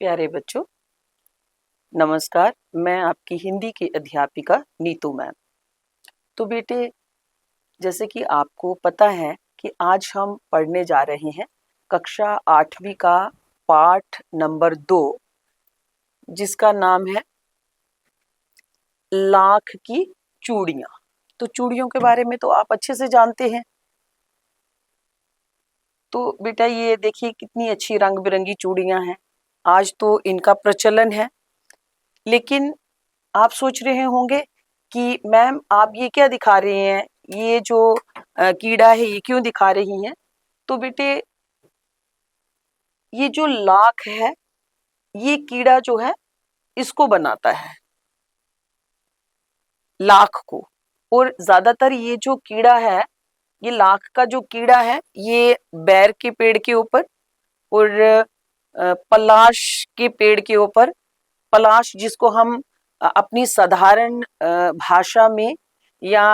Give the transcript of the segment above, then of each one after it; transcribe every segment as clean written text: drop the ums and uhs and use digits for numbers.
प्यारे बच्चों, नमस्कार। मैं आपकी हिंदी की अध्यापिका नीतू मैम। तो बेटे, जैसे कि आपको पता है कि आज हम पढ़ने जा रहे हैं कक्षा 8वीं का पाठ नंबर 2, जिसका नाम है लाख की चूड़ियां। तो चूड़ियों के बारे में तो आप अच्छे से जानते हैं। तो बेटा, ये देखिए कितनी अच्छी रंग बिरंगी चूड़ियां हैं। आज तो इनका प्रचलन है। लेकिन आप सोच रहे होंगे कि मैम आप ये क्या दिखा रहे हैं, ये जो कीड़ा है ये क्यों दिखा रही हैं। तो बेटे, ये जो लाख है, ये कीड़ा जो है इसको बनाता है, लाख को। और ज्यादातर ये जो कीड़ा है, ये लाख का जो कीड़ा है, ये बैर के पेड़ के ऊपर और पलाश के पेड़ के ऊपर, पलाश जिसको हम अपनी साधारण भाषा में या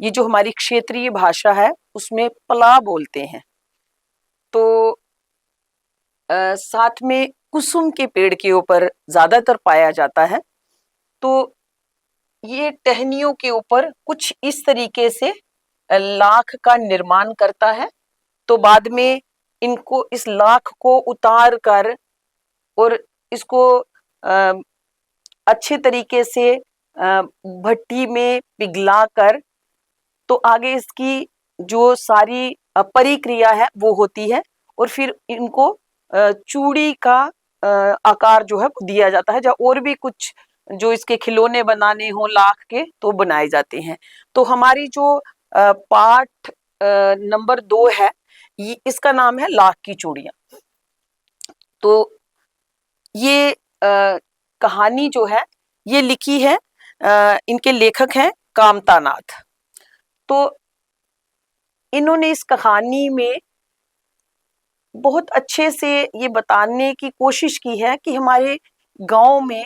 ये जो हमारी क्षेत्रीय भाषा है उसमें पला बोलते हैं। तो साथ में कुसुम के पेड़ के ऊपर ज्यादातर पाया जाता है। तो ये टहनियों के ऊपर कुछ इस तरीके से लाख का निर्माण करता है। तो बाद में इनको, इस लाख को उतार कर और इसको अच्छे तरीके से भट्टी में पिघला कर, तो आगे इसकी जो सारी परिक्रिया है वो होती है और फिर इनको चूड़ी का आकार जो है दिया जाता है। और भी कुछ जो इसके खिलौने बनाने हो लाख के, तो बनाए जाते हैं। तो हमारी जो पाठ नंबर 2 है, इसका नाम है लाख की चूड़ियां। तो ये कहानी जो है ये लिखी है, इनके लेखक हैं कामतानाथ। तो इन्होंने इस कहानी में बहुत अच्छे से ये बताने की कोशिश की है कि हमारे गांव में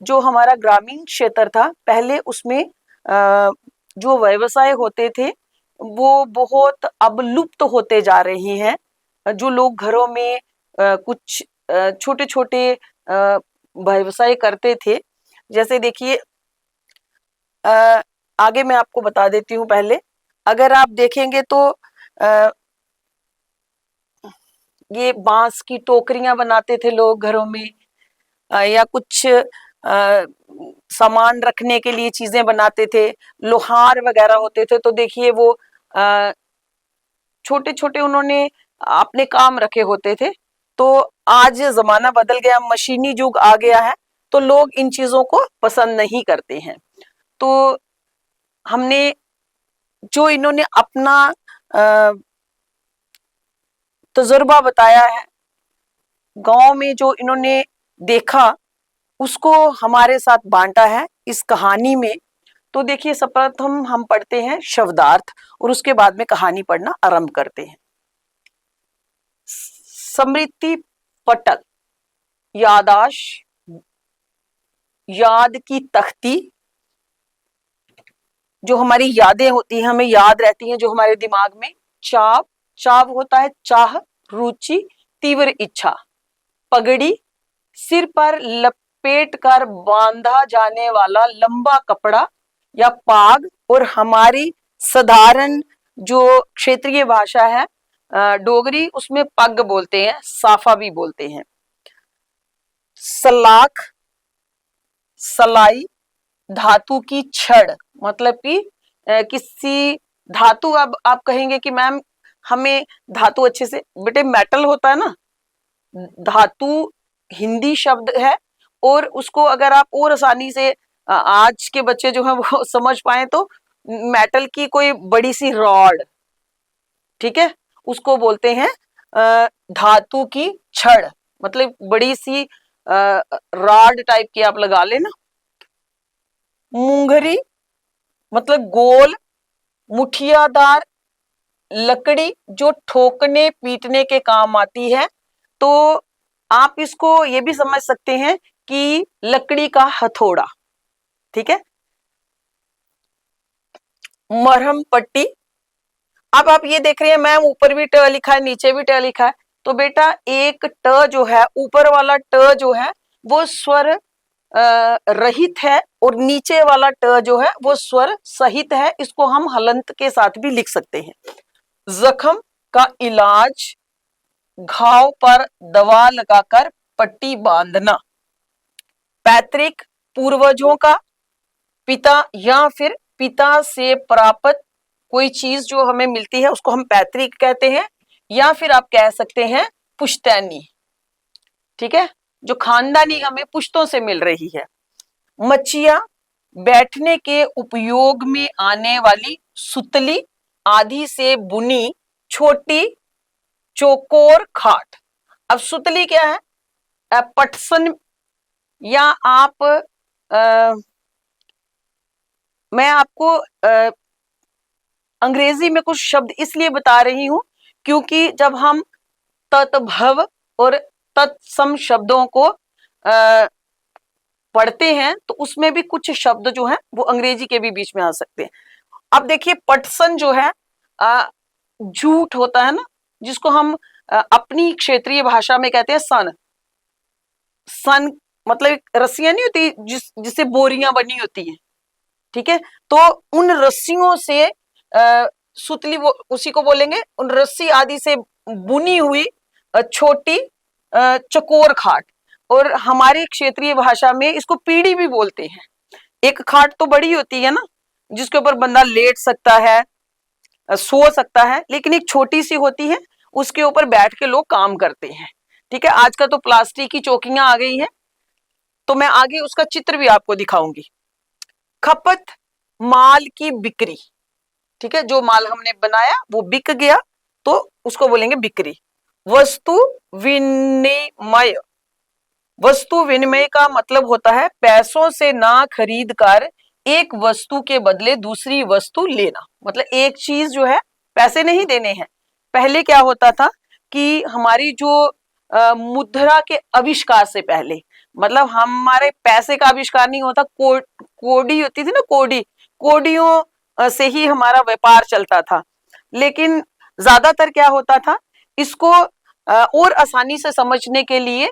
जो हमारा ग्रामीण क्षेत्र था पहले, उसमें जो व्यवसाय होते थे वो बहुत अब लुप्त होते जा रहे हैं। जो लोग घरों में कुछ छोटे छोटे व्यवसाय करते थे, जैसे देखिए, आगे मैं आपको बता देती हूँ। पहले अगर आप देखेंगे तो ये बांस की टोकरियां बनाते थे लोग घरों में, या कुछ सामान रखने के लिए चीजें बनाते थे, लोहार वगैरह होते थे। तो देखिए वो छोटे छोटे उन्होंने अपने काम रखे होते थे। तो आज जमाना बदल गया, मशीनी युग आ गया है, तो लोग इन चीजों को पसंद नहीं करते हैं। तो हमने जो इन्होंने अपना तजुर्बा बताया है, गांव में जो इन्होंने देखा उसको हमारे साथ बांटा है इस कहानी में। तो देखिए, सर्वप्रथम हम पढ़ते हैं शब्दार्थ और उसके बाद में कहानी पढ़ना आरंभ करते हैं। स्मृति पटल, यादाश, याद की तख्ती। जो हमारी यादें होती हैं, हमें याद रहती हैं, जो हमारे दिमाग में। चाव, चाव होता है चाह, रुचि, तीव्र इच्छा। पगड़ी, सिर पर लपेट कर बांधा जाने वाला लंबा कपड़ा या पाग, और हमारी साधारण जो क्षेत्रीय भाषा है डोगरी, उसमें पग बोलते हैं, साफा भी बोलते हैं। सलाख, सलाई, धातु की छड़, मतलब कि किसी धातु, अब आप कहेंगे कि मैम हमें धातु अच्छे से, बेटे मेटल होता है ना, धातु हिंदी शब्द है। और उसको अगर आप और आसानी से आज के बच्चे जो है वो समझ पाए, तो मेटल की कोई बड़ी सी रॉड, ठीक है, उसको बोलते हैं धातु की छड़। मतलब बड़ी सी रॉड टाइप की आप लगा लेना। मुंगरी, मतलब गोल मुठियादार लकड़ी जो ठोकने पीटने के काम आती है। तो आप इसको ये भी समझ सकते हैं कि लकड़ी का हथौड़ा, ठीक है। मरहम पट्टी, अब आप ये देख रहे हैं मैम ऊपर भी ट लिखा है नीचे भी ट लिखा है, तो बेटा एक ट जो है, ऊपर वाला ट जो है वो स्वर रहित है और नीचे वाला ट जो है वो स्वर सहित है। इसको हम हलंत के साथ भी लिख सकते हैं। जख्म का इलाज, घाव पर दवा लगाकर पट्टी बांधना। पैतृक, पूर्वजों का, पिता या फिर पिता से प्राप्त कोई चीज जो हमें मिलती है उसको हम पैतृक कहते हैं, या फिर आप कह सकते हैं पुश्तैनी। ठीक है, जो खानदानी हमें पुश्तों से मिल रही है। मचिया, बैठने के उपयोग में आने वाली सुतली आदि से बुनी छोटी चौकोर खाट। अब सुतली क्या है? पटसन, या आप मैं आपको अंग्रेजी में कुछ शब्द इसलिए बता रही हूं क्योंकि जब हम तत्भव और तत्सम शब्दों को पढ़ते हैं तो उसमें भी कुछ शब्द जो हैं वो अंग्रेजी के भी बीच में आ सकते हैं। अब देखिए, पटसन जो है झूठ होता है ना, जिसको हम अपनी क्षेत्रीय भाषा में कहते हैं सन। सन मतलब रस्सियां नहीं होती जिससे बोरियां बनी होती हैं। ठीक है, तो उन रस्सियों से सुतली वो उसी को बोलेंगे, उन रस्सी आदि से बुनी हुई छोटी चकोर खाट। और हमारी क्षेत्रीय भाषा में इसको पीढ़ी भी बोलते हैं। एक खाट तो बड़ी होती है ना, जिसके ऊपर बंदा लेट सकता है, सो सकता है, लेकिन एक छोटी सी होती है, उसके ऊपर बैठ के लोग काम करते हैं। ठीक है, आज का तो प्लास्टिक की चौकियां आ गई हैं, तो मैं आगे उसका चित्र भी आपको दिखाऊंगी। खपत, माल की बिक्री। ठीक है, जो माल हमने बनाया वो बिक गया तो उसको बोलेंगे बिक्री। वस्तु विनिमय, वस्तु विनिमय का मतलब होता है पैसों से ना खरीद कर एक वस्तु के बदले दूसरी वस्तु लेना। मतलब एक चीज जो है पैसे नहीं देने हैं। पहले क्या होता था कि हमारी जो मुद्रा के आविष्कार से पहले, मतलब हमारे पैसे का आविष्कार नहीं होता, कोडी होती थी ना, कोडियों से ही हमारा व्यापार चलता था। लेकिन ज्यादातर क्या होता था, इसको और आसानी से समझने के लिए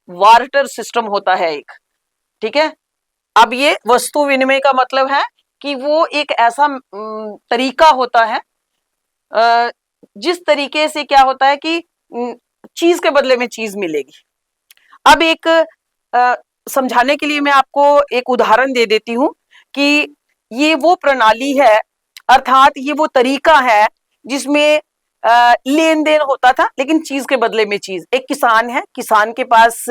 वार्टर सिस्टम होता है एक। ठीक है, अब ये वस्तु विनिमय का मतलब है कि वो एक ऐसा तरीका होता है जिस तरीके से क्या होता है कि चीज के बदले में चीज मिलेगी। अब एक समझाने के लिए मैं आपको एक उदाहरण दे देती हूं कि ये वो प्रणाली है, अर्थात ये वो तरीका है जिसमें लेन देन होता था लेकिन चीज के बदले में चीज। एक किसान है, किसान के पास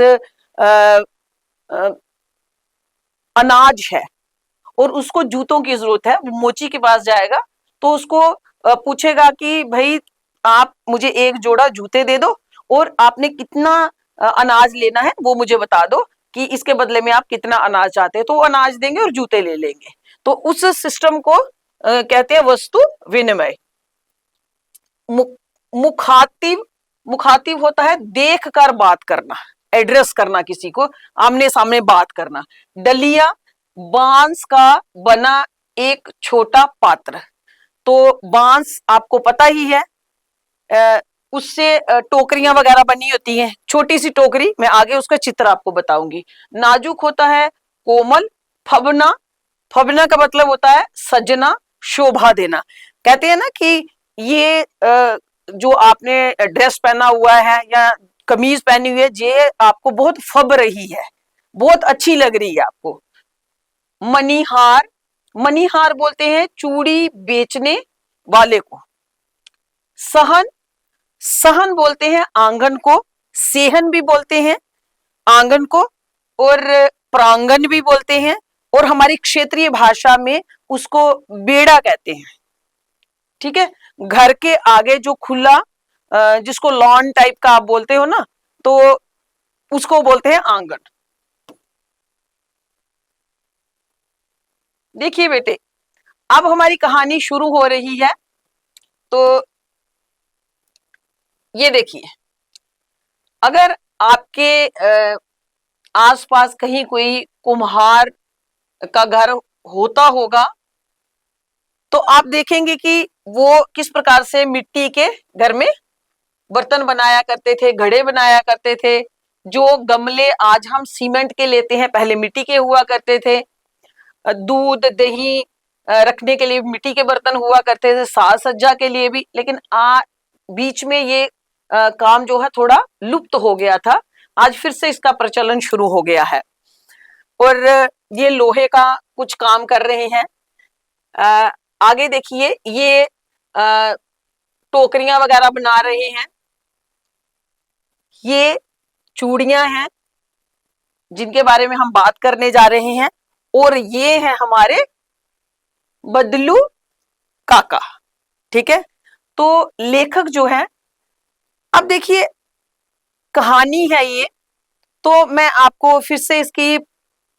अनाज है और उसको जूतों की जरूरत है। वो मोची के पास जाएगा तो उसको पूछेगा कि भाई आप मुझे एक जोड़ा जूते दे दो और आपने कितना अनाज लेना है वो मुझे बता दो कि इसके बदले में आप कितना अनाज चाहते हैं। तो वो अनाज देंगे और जूते ले लेंगे। तो उस सिस्टम को कहते हैं वस्तु विनिमय। मुखातिब, मुखातिब होता है देख कर बात करना, एड्रेस करना, किसी को आमने सामने बात करना। डलिया, बांस का बना एक छोटा पात्र। तो बांस आपको पता ही है, उससे टोकरियां वगैरह बनी होती हैं, छोटी सी टोकरी। मैं आगे उसका चित्र आपको बताऊंगी। नाजुक होता है कोमल। फबना, फबना का मतलब होता है सजना, शोभा देना। कहते हैं ना कि ये जो आपने ड्रेस पहना हुआ है या कमीज पहनी हुई है, ये आपको बहुत फब रही है, बहुत अच्छी लग रही है आपको। मणिहार, मणिहार बोलते हैं चूड़ी बेचने वाले को। सहन, सहन बोलते हैं आंगन को। सेहन भी बोलते हैं आंगन को, और प्रांगण भी बोलते हैं, और हमारी क्षेत्रीय भाषा में उसको बेड़ा कहते हैं। ठीक है, घर के आगे जो खुला जिसको लॉन टाइप का आप बोलते हो ना, तो उसको बोलते हैं आंगन। देखिए बेटे, अब हमारी कहानी शुरू हो रही है। तो ये देखिए, अगर आपके आसपास कहीं कोई कुम्हार का घर होता होगा तो आप देखेंगे कि वो किस प्रकार से मिट्टी के घर में बर्तन बनाया करते थे, घड़े बनाया करते थे। जो गमले आज हम सीमेंट के लेते हैं, पहले मिट्टी के हुआ करते थे। दूध दही रखने के लिए मिट्टी के बर्तन हुआ करते थे, साज सज्जा के लिए भी। लेकिन बीच में ये काम जो है थोड़ा लुप्त हो गया था। आज फिर से इसका प्रचलन शुरू हो गया है और ये लोहे का कुछ काम कर रहे हैं। आगे देखिए, ये टोकरियां वगैरह बना रहे हैं। ये चूड़ियां हैं जिनके बारे में हम बात करने जा रहे हैं। और ये है हमारे बदलू काका। ठीक है, तो लेखक जो है, अब देखिए कहानी है ये, तो मैं आपको फिर से इसकी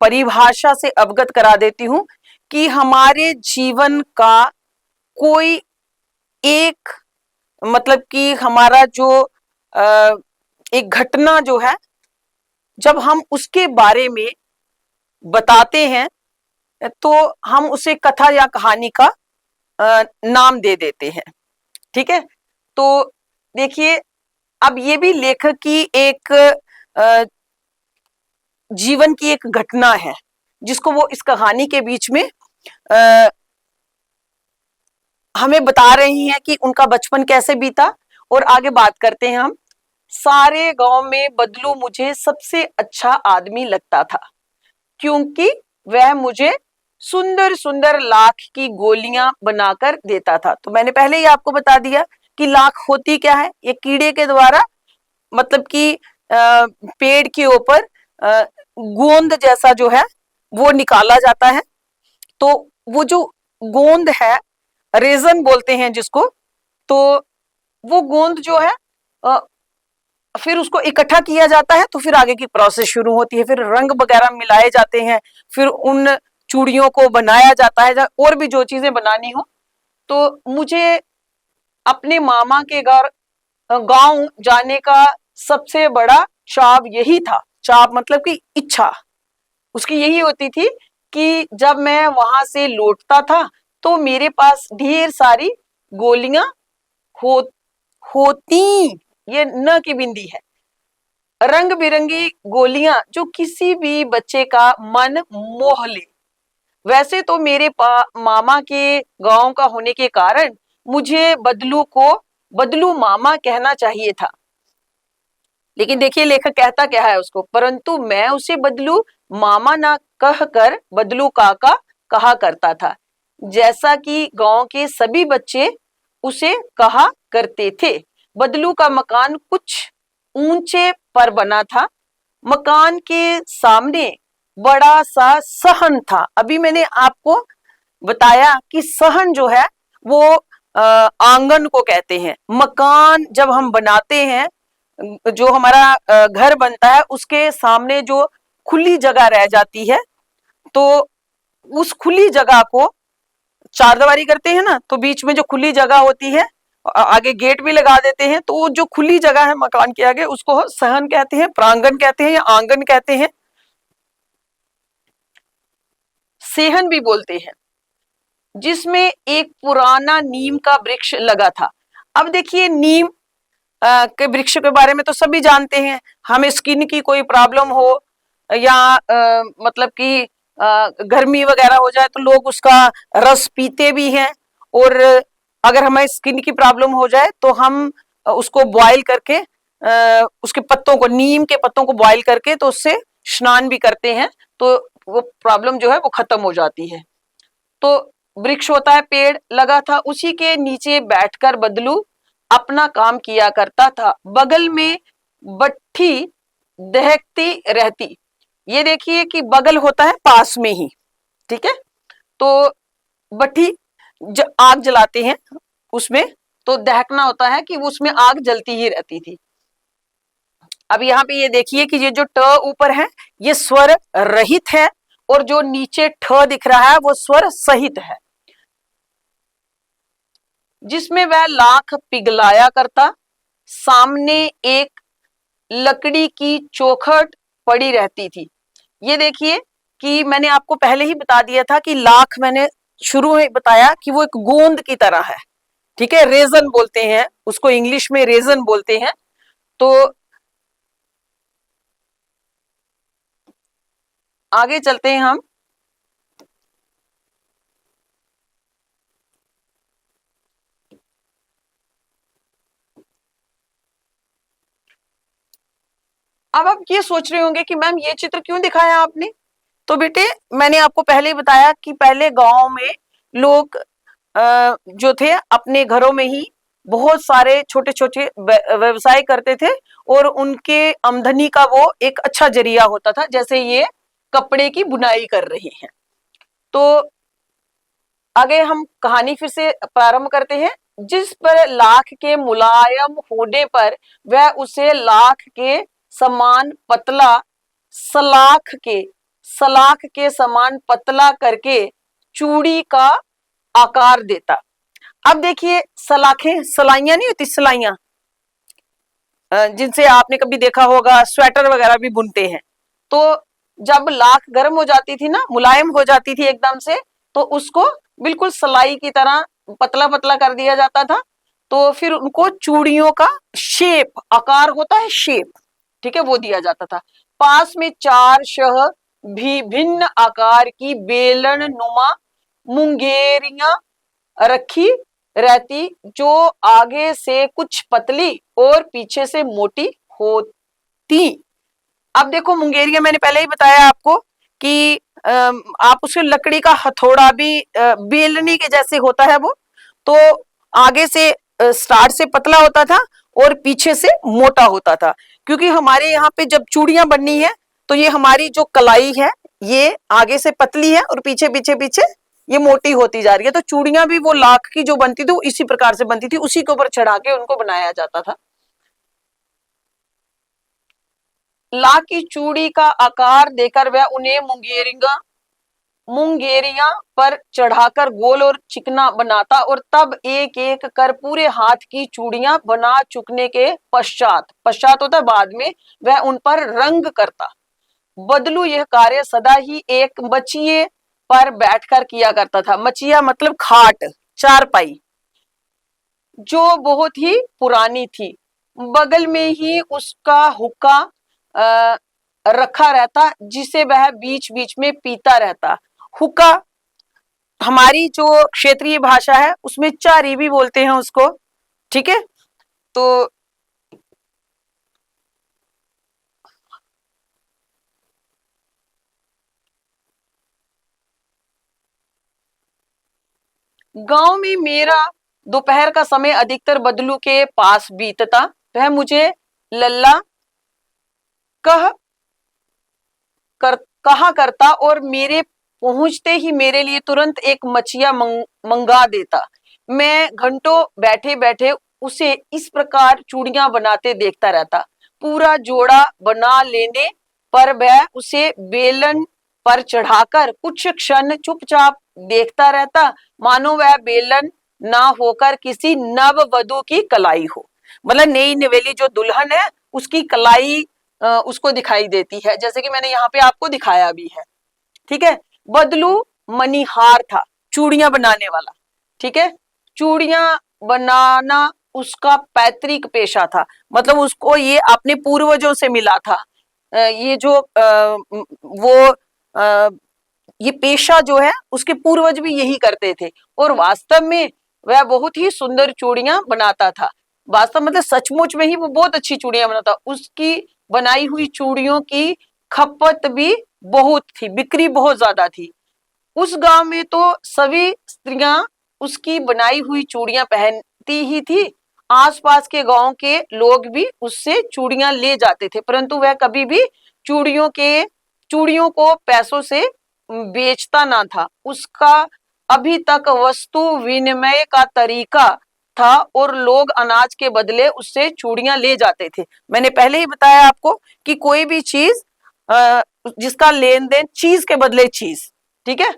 परिभाषा से अवगत करा देती हूं कि हमारे जीवन का कोई एक, मतलब कि हमारा जो एक घटना जो है, जब हम उसके बारे में बताते हैं तो हम उसे कथा या कहानी का नाम दे देते हैं। ठीक है, तो देखिए अब ये भी लेखक की एक जीवन की एक घटना है जिसको वो इस कहानी के बीच में हमें बता रही हैं कि उनका बचपन कैसे बीता। और आगे बात करते हैं हम। सारे गांव में बदलू मुझे सबसे अच्छा आदमी लगता था, क्योंकि वह मुझे सुंदर सुंदर लाख की गोलियां बनाकर देता था। तो मैंने पहले ही आपको बता दिया कि लाख होती क्या है। ये कीड़े के द्वारा, मतलब कि पेड़ के ऊपर गोंद जैसा जो है वो निकाला जाता है। तो वो जो गोंद है, रेजन बोलते हैं जिसको, तो वो गोंद जो है फिर उसको इकट्ठा किया जाता है। तो फिर आगे की प्रोसेस शुरू होती है, फिर रंग वगैरह मिलाए जाते हैं, फिर उन चूड़ियों को बनाया जाता है, और भी जो चीजें बनानी हो। तो मुझे अपने मामा के घर गांव जाने का सबसे बड़ा चाव यही था। चाव मतलब कि इच्छा उसकी यही होती थी कि जब मैं वहां से लौटता था तो मेरे पास ढेर सारी गोलियां होती, ये न की बिंदी है, रंग बिरंगी गोलियां जो किसी भी बच्चे का मन मोह ले। वैसे तो मेरे मामा के गांव का होने के कारण मुझे बदलू को बदलू मामा कहना चाहिए था। लेकिन देखिए लेखक कहता क्या है उसको, परंतु मैं उसे बदलू मामा ना कहकर बदलू काका कहा करता था, जैसा कि गांव के सभी बच्चे उसे कहा करते थे। बदलू का मकान कुछ ऊंचे पर बना था। मकान के सामने बड़ा सा सहन था। अभी मैंने आपको बताया कि सहन जो है वो आंगन को कहते हैं। मकान जब हम बनाते हैं, जो हमारा घर बनता है, उसके सामने जो खुली जगह रह जाती है, तो उस खुली जगह को चारदीवारी करते हैं ना, तो बीच में जो खुली जगह होती है, आगे गेट भी लगा देते हैं, तो वो जो खुली जगह है मकान के आगे, उसको सहन कहते हैं, प्रांगण कहते हैं या आंगन कहते हैं, सेहन भी बोलते हैं, जिसमें एक पुराना नीम का वृक्ष लगा था। अब देखिए नीम के वृक्ष के बारे में तो सभी जानते हैं। हमें स्किन की कोई प्रॉब्लम हो या मतलब कि गर्मी वगैरह हो जाए तो लोग उसका रस पीते भी हैं। और अगर हमें स्किन की प्रॉब्लम हो जाए तो हम उसको बॉईल करके, उसके पत्तों को, नीम के पत्तों को बॉईल करके तो उससे स्नान भी करते हैं, तो वो प्रॉब्लम जो है वो खत्म हो जाती है। तो वृक्ष होता है, पेड़ लगा था, उसी के नीचे बैठकर बदलू अपना काम किया करता था। बगल में भट्ठी दहकती रहती। ये देखिए कि बगल होता है पास में ही, ठीक है। तो भट्ठी आग जलाते हैं उसमें, तो दहकना होता है कि उसमें आग जलती ही रहती थी। अब यहाँ पे ये देखिए कि ये जो ट ऊपर है ये स्वर रहित है, और जो नीचे ठ दिख रहा है वो स्वर सहित है, जिसमें वह लाख पिघलाया करता। सामने एक लकड़ी की चौखट पड़ी रहती थी। ये देखिए कि मैंने आपको पहले ही बता दिया था कि लाख, मैंने शुरू में बताया कि वो एक गोंद की तरह है। ठीक है, रेजन बोलते हैं उसको, इंग्लिश में रेजन बोलते हैं। तो आगे चलते हैं हम। अब आप ये सोच रहे होंगे कि मैम ये चित्र क्यों दिखाया आपने। तो बेटे मैंने आपको पहले ही बताया कि पहले गांव में लोग जो थे अपने घरों में ही बहुत सारे छोटे छोटे व्यवसाय करते थे और उनके आमदनी का वो एक अच्छा जरिया होता था। जैसे ये कपड़े की बुनाई कर रहे हैं। तो आगे हम कहानी फिर से प्रारंभ करते हैं। जिस पर लाख के मुलायम होने पर वह उसे लाख के समान पतला, सलाख के समान पतला करके चूड़ी का आकार देता। अब देखिए सलाखें, सलाइयां नहीं होती, सलाइयां जिनसे आपने कभी देखा होगा स्वेटर वगैरह भी बुनते हैं। तो जब लाख गर्म हो जाती थी ना, मुलायम हो जाती थी एकदम से, तो उसको बिल्कुल सलाई की तरह पतला पतला कर दिया जाता था। तो फिर उनको चूड़ियों का शेप, आकार होता है शेप, ठीक है, वो दिया जाता था। पास में चार शह भी भिन्न आकार की बेलन नुमा मुंगेरियां रखी रहती, जो आगे से कुछ पतली और पीछे से मोटी होती। अब देखो मुंगेरिया, मैंने पहले ही बताया आपको कि आप उसके लकड़ी का हथौड़ा भी बेलनी के जैसे होता है वो। तो आगे से स्टार्ट से पतला होता था और पीछे से मोटा होता था। क्योंकि हमारे यहाँ पे जब चूड़ियां बननी है तो ये हमारी जो कलाई है ये आगे से पतली है और पीछे पीछे पीछे ये मोटी होती जा रही है। तो चूड़ियां भी वो लाख की जो बनती थी वो इसी प्रकार से बनती थी, उसी के ऊपर चढ़ा के उनको बनाया जाता था। लाख की चूड़ी का आकार देकर वह उन्हें मुंगेरिया पर चढ़ाकर गोल और चिकना बनाता और तब एक एक कर पूरे हाथ की चूड़ियां बना चुकने के पश्चात होता बाद में वह उन पर रंग करता। बदलू यह कार्य सदा ही एक मचिए पर बैठकर किया करता था। मचिया मतलब खाट, चारपाई, जो बहुत ही पुरानी थी। बगल में ही उसका हुक्का रखा रहता, जिसे वह बीच बीच में पीता रहता। हुक्का हमारी जो क्षेत्रीय भाषा है उसमें चारी भी बोलते हैं उसको, ठीक है। तो गांव में मेरा दोपहर का समय अधिकतर बदलू के पास बीतता। वह मुझे लल्ला कह कहा करता और मेरे पहुंचते ही मेरे लिए तुरंत एक मछिया मंगा देता। मैं घंटों बैठे बैठे उसे इस प्रकार चूड़ियां बनाते देखता रहता। पूरा जोड़ा बना लेने पर वह उसे बेलन पर चढ़ाकर कुछ क्षण चुपचाप देखता रहता, मानो वह बेलन ना होकर किसी नववधू की कलाई हो। मतलब नई नवेली जो दुल्हन है उसकी कलाई उसको दिखाई देती है, जैसे कि मैंने यहाँ पे आपको दिखाया भी है, ठीक है। बदलू मणिहार था, चूड़ियां बनाने वाला, ठीक है। चूड़ियां बनाना उसका पैतृक पेशा था, मतलब उसको ये अपने पूर्वजों से मिला था। ये जो वो ये पेशा जो है उसके पूर्वज भी यही करते थे और वास्तव में वह बहुत ही सुंदर चूड़ियां बनाता था। वास्तव मतलब सचमुच में ही वो बहुत अच्छी चूड़ियां बनाता। उसकी बनाई हुई चूड़ियों की खपत भी बहुत थी, बिक्री बहुत ज्यादा थी। उस गांव में तो सभी स्त्रियां उसकी बनाई हुई चूड़ियां पहनती ही थी। आसपास के गांव के लोग भी उससे चूड़ियां ले जाते थे, परंतु वह कभी भी चूड़ियों को पैसों से बेचता ना था। उसका अभी तक वस्तु विनिमय का तरीका था और लोग अनाज के बदले उससे चूड़ियां ले जाते थे। मैंने पहले ही बताया आपको कि कोई भी चीज जिसका लेन देन चीज के बदले चीज, ठीक है।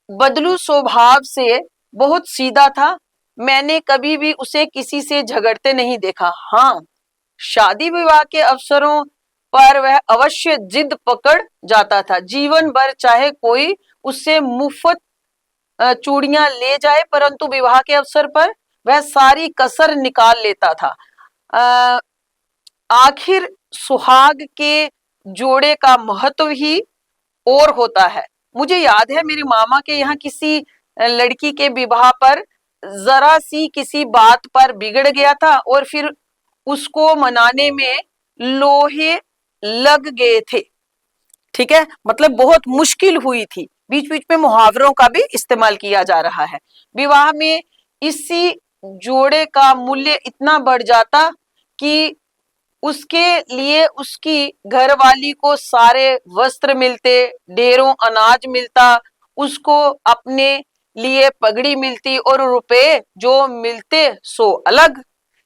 बदलू स्वभाव से बहुत सीधा था। मैंने कभी भी उसे किसी से झगड़ते नहीं देखा। हाँ, शादी विवाह के अवसरों पर वह अवश्य जिद पकड़ जाता था। जीवन भर चाहे कोई उससे मुफ्त चूड़ियां ले जाए, परंतु विवाह के अवसर पर वह सारी कसर निकाल लेता था। आखिर सुहाग के जोड़े का महत्व ही और होता है। मुझे याद है मेरे मामा के यहाँ किसी लड़की के विवाह पर जरा सी किसी बात पर बिगड़ गया था और फिर उसको मनाने में लोहे लग गए थे। ठीक है, मतलब बहुत मुश्किल हुई थी। बीच बीच में मुहावरों का भी इस्तेमाल किया जा रहा है। विवाह में इसी जोड़े का मूल्य इतना बढ़ जाता कि उसके लिए उसकी घरवाली को सारे वस्त्र मिलते, ढेरों अनाज मिलता, उसको अपने लिए पगड़ी मिलती और रुपए जो मिलते सो अलग।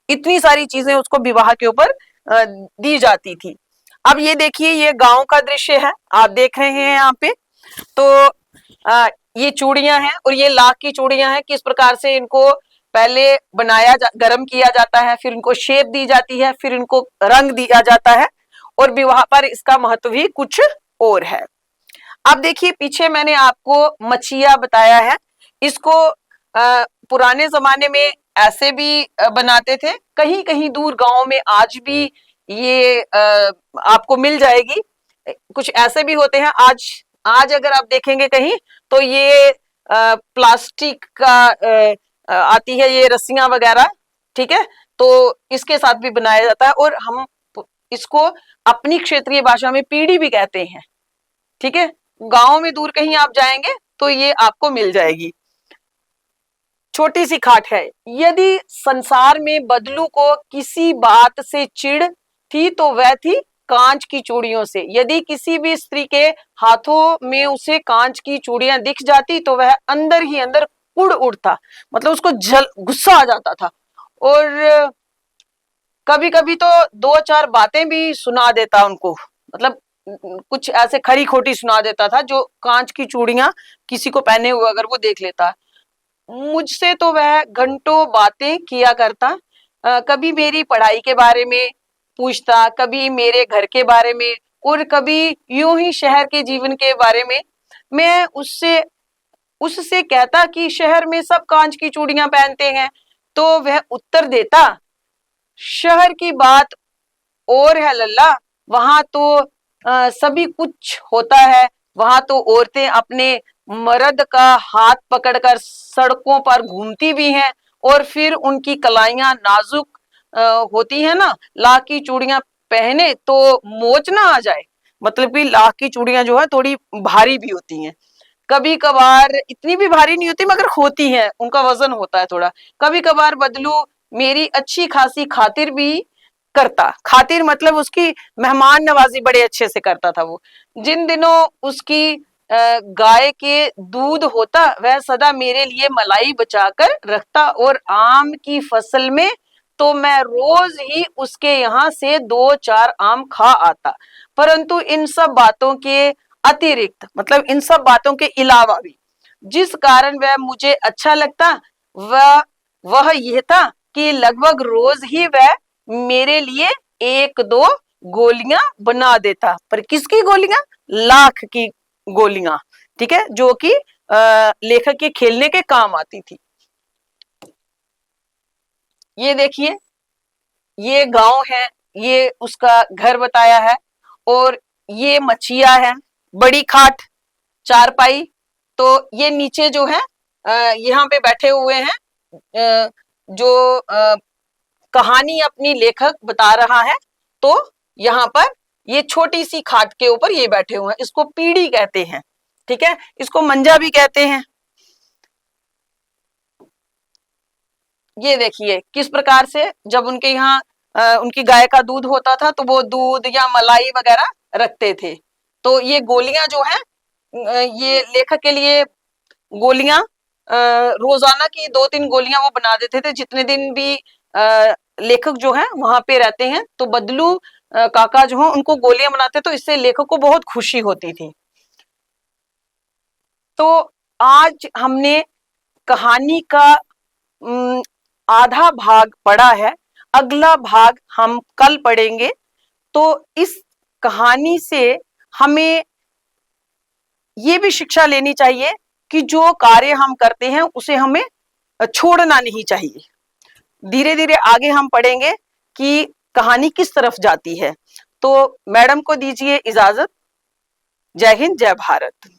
इतनी सारी चीजें उसको विवाह के ऊपर दी जाती थी। अब ये देखिए, ये गांव का दृश्य है, आप देख रहे हैं यहाँ पे। तो ये चूड़ियां हैं और ये लाख की चूड़ियां हैं। किस प्रकार से इनको पहले गरम किया जाता है, फिर इनको शेप दी जाती है, फिर इनको रंग दिया जाता है और विवाह पर इसका महत्व भी कुछ और है। अब देखिए, पीछे मैंने आपको मचिया बताया है। इसको पुराने जमाने में ऐसे भी बनाते थे। कहीं कहीं दूर गांव में आज भी ये आपको मिल जाएगी। कुछ ऐसे भी होते हैं। आज अगर आप देखेंगे कहीं तो ये प्लास्टिक का आती है, ये रस्सियां वगैरह। ठीक है, तो इसके साथ भी बनाया जाता है और हम इसको अपनी क्षेत्रीय भाषा में पीढ़ी भी कहते हैं। ठीक है, गांव में दूर कहीं आप जाएंगे तो ये आपको मिल जाएगी। छोटी सी खाट है। यदि संसार में बदलू को किसी बात से चिढ़ थी तो वह थी कांच की चूड़ियों से। यदि किसी भी स्त्री के हाथों में उसे कांच की चूड़ियां दिख जाती तो वह अंदर ही अंदर उड़ उड़ता, मतलब उसको गुस्सा आ जाता था और कभी कभी तो दो चार बातें भी सुना देता उनको, मतलब कुछ ऐसे खरी खोटी सुना देता था जो कांच की चूड़ियां किसी को पहने हुए अगर वो देख लेता। मुझसे तो वह घंटों बातें किया करता। कभी मेरी पढ़ाई के बारे में पूछता, कभी मेरे घर के बारे में और कभी यूं ही शहर के जीवन के बारे में। मैं उससे कहता कि शहर में सब कांच की चूड़ियां पहनते हैं, तो वह उत्तर देता, शहर की बात और है लल्ला, वहां तो सभी कुछ होता है। वहां तो औरतें अपने मर्द का हाथ पकड़कर सड़कों पर घूमती भी हैं और फिर उनकी कलाइयां नाजुक होती है ना, लाख की चूड़ियां पहने तो मोच ना आ जाए। मतलब कि लाख की चूड़ियां जो है थोड़ी भारी भी होती हैं, कभी कभार इतनी भी भारी नहीं होती मगर होती हैं, उनका वजन होता है थोड़ा। कभी कभार बदलू मेरी अच्छी खासी खातिर भी करता। खातिर मतलब उसकी मेहमान नवाजी बड़े अच्छे से करता था वो। जिन दिनों उसकी गाय के दूध होता वह सदा मेरे लिए मलाई बचाकर रखता और आम की फसल में तो मैं रोज ही उसके यहाँ से दो चार आम खा आता। परंतु इन सब बातों के अतिरिक्त, मतलब इन सब बातों के अलावा भी जिस कारण वह मुझे अच्छा लगता वह यह था कि लगभग रोज ही वह मेरे लिए एक दो गोलियां बना देता। पर किसकी गोलियां? लाख की गोलियां। ठीक है, जो कि लेखक के खेलने के काम आती थी। ये देखिए, ये गांव है, ये उसका घर बताया है और ये मछिया है, बड़ी खाट, चारपाई। तो ये नीचे जो है यहाँ पे बैठे हुए हैं जो कहानी अपनी लेखक बता रहा है। तो यहाँ पर ये छोटी सी खाट के ऊपर ये बैठे हुए हैं, इसको पीढ़ी कहते हैं। ठीक है, इसको मंजा भी कहते हैं। ये देखिए किस प्रकार से जब उनके यहाँ उनकी गाय का दूध होता था तो वो दूध या मलाई वगैरह रखते थे। तो ये गोलियां जो है, ये लेखक के लिए गोलियां रोजाना की 2-3 गोलियां वो बना देते थे। जितने दिन भी लेखक जो है वहां पे रहते हैं तो बदलू काका जो है उनको गोलियां बनाते, तो इससे लेखक को बहुत खुशी होती थी। तो आज हमने कहानी का आधा भाग पढ़ा है, अगला भाग हम कल पढ़ेंगे। तो इस कहानी से हमें ये भी शिक्षा लेनी चाहिए कि जो कार्य हम करते हैं उसे हमें छोड़ना नहीं चाहिए। धीरे धीरे आगे हम पढ़ेंगे कि कहानी किस तरफ जाती है। तो मैडम को दीजिए इजाजत। जय हिंद, जय भारत।